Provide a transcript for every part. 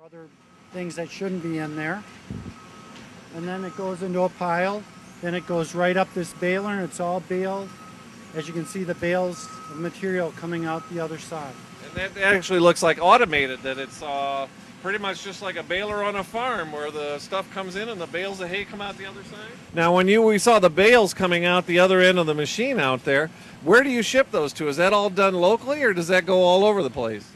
Other things that shouldn't be in there. And then it goes into a pile. Then it goes right up this baler, and it's all baled. As you can see, the bales of material coming out the other side. And that actually looks like automated, that it's pretty much just like a baler on a farm where the stuff comes in and the bales of hay come out the other side. Now, when we saw the bales coming out the other end of the machine out there, where do you ship those to? Is that all done locally, or does that go all over the place?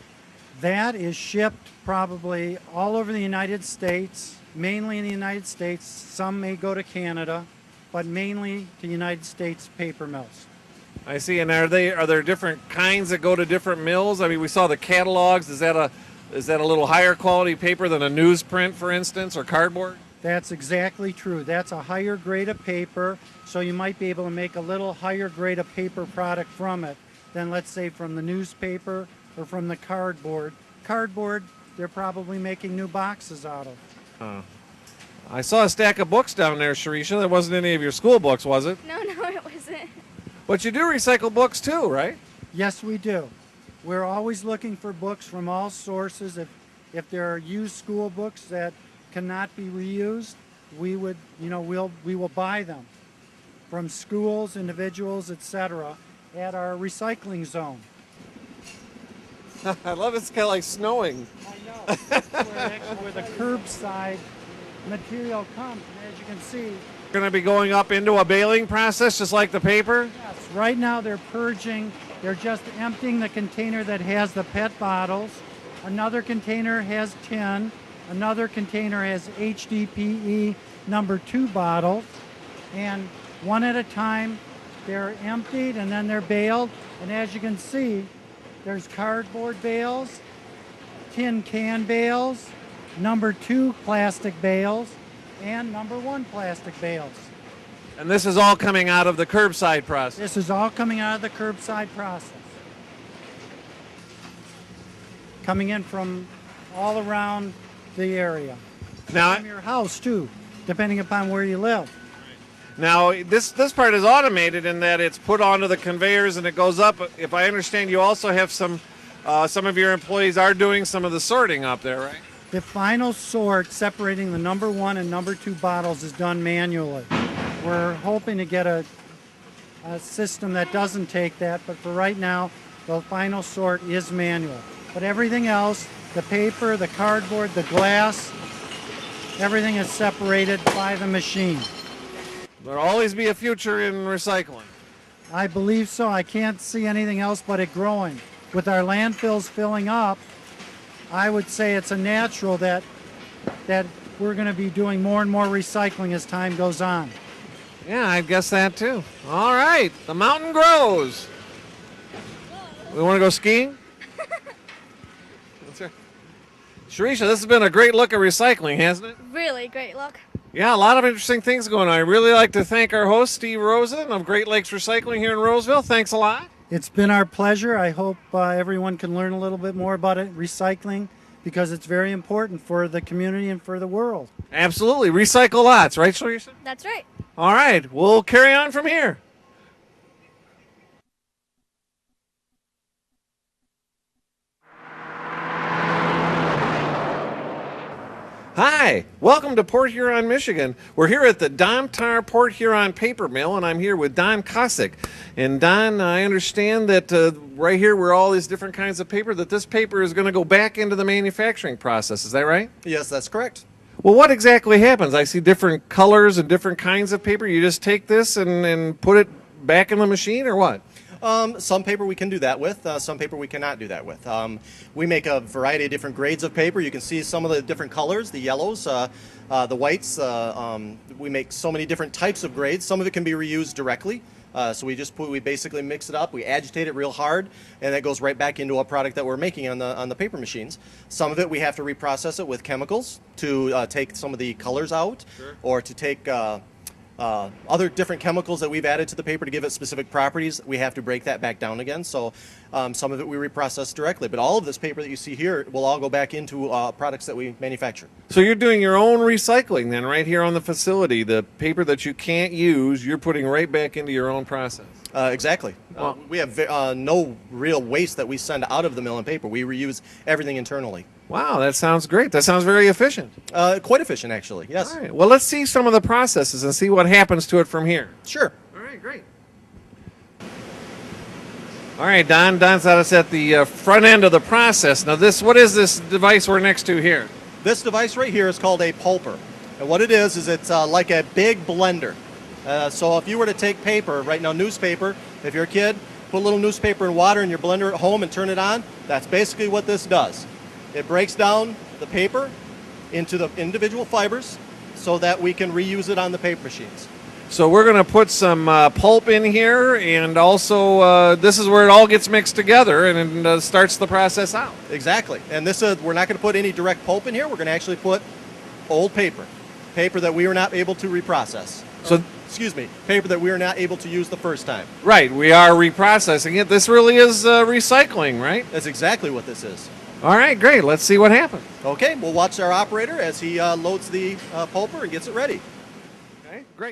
That is shipped probably all over the United States, mainly in the United States. Some may go to Canada, but mainly to United States paper mills. I see. And are there different kinds that go to different mills? I mean, we saw the catalogs. Is that a little higher quality paper than a newsprint, for instance, or cardboard? That's exactly true. That's a higher grade of paper, so you might be able to make a little higher grade of paper product from it than, let's say, from the newspaper or from the cardboard. Cardboard, they're probably making new boxes out of. I saw a stack of books down there, Sharisha. That wasn't any of your school books, was it? No, it wasn't. But you do recycle books too, right? Yes, we do. We're always looking for books from all sources. If there are used school books that cannot be reused, we will buy them from schools, individuals, etc. at our recycling zone. I love it's kind of like snowing. I know. That's where the curbside material comes, and as you can see, Going to be going up into a baling process just like the paper? yes, right now they're purging. They're just emptying the container that has the PET bottles. Another container has tin. Another container has HDPE #2 bottles. And one at a time, they're emptied and then they're baled. And as you can see, there's cardboard bales, tin can bales, #2 plastic bales, and #1 plastic bales. And this is all coming out of the curbside process? This is all coming out of the curbside process. Coming in from all around the area. Now, From your house too, depending upon where you live. Now, this part is automated in that it's put onto the conveyors and it goes up. If I understand, you also have some of your employees are doing some of the sorting up there, right? The final sort separating the #1 and #2 bottles is done manually. We're hoping to get a system that doesn't take that, but for right now, the final sort is manual. But everything else, the paper, the cardboard, the glass, everything is separated by the machine. There'll always be a future in recycling. I believe so. I can't see anything else but it growing. With our landfills filling up, I would say it's a natural that we're going to be doing more and more recycling as time goes on. Yeah, I guess that too. All right, the mountain grows. We want to go skiing? That's right. Sharisha, this has been a great look at recycling, hasn't it? Really great look. Yeah, a lot of interesting things going on. I really like to thank our host, Steve Rosen of Great Lakes Recycling here in Roseville. Thanks a lot. It's been our pleasure. I hope everyone can learn a little bit more about it, recycling, because it's very important for the community and for the world. Absolutely. Recycle lots, right, Sharisha? That's right. All right, we'll carry on from here. Hi, welcome to Port Huron, Michigan. We're here at the Domtar Port Huron Paper Mill, and I'm here with Don Kosick. And Don, I understand that right here where all these different kinds of paper, that this paper is going to go back into the manufacturing process. Is that right? Yes, that's correct. Well, what exactly happens? I see different colors and different kinds of paper. You just take this and put it back in the machine, or what? Some paper we can do that with, some paper we cannot do that with. We make a variety of different grades of paper. You can see some of the different colors, the yellows, the whites. We make so many different types of grades. Some of it can be reused directly. So we basically mix it up, we agitate it real hard, and it goes right back into a product that we're making on the paper machines. Some of it we have to reprocess it with chemicals to take some of the colors out, sure, or to take other different chemicals that we've added to the paper to give it specific properties. We have to break that back down again. So some of it we reprocess directly, but all of this paper that you see here will all go back into products that we manufacture. So you're doing your own recycling then right here on the facility. The paper that you can't use, you're putting right back into your own process. Exactly. We have no real waste that we send out of the mill and paper. We reuse everything internally. Wow, that sounds great. That sounds very efficient. Quite efficient, actually. Yes. All right. Well, let's see some of the processes and see what happens to it from here. Sure. All right, great. All right, Don's got us at the front end of the process. Now, what is this device we're next to here? This device right here is called a pulper. And what it is it's like a big blender. So if you were to take paper, right now newspaper, if you're a kid, put a little newspaper in water in your blender at home and turn it on, that's basically what this does. It breaks down the paper into the individual fibers so that we can reuse it on the paper machines. So we're going to put some pulp in here, and also this is where it all gets mixed together and starts the process out. Exactly. And this we're not going to put any direct pulp in here. We're going to actually put old paper that we were not able to reprocess. So, excuse me, paper that we were not able to use the first time. Right, we are reprocessing it. This really is recycling, right? That's exactly what this is. All right, great. Let's see what happens. Okay, we'll watch our operator as he loads the pulper and gets it ready. Okay, great.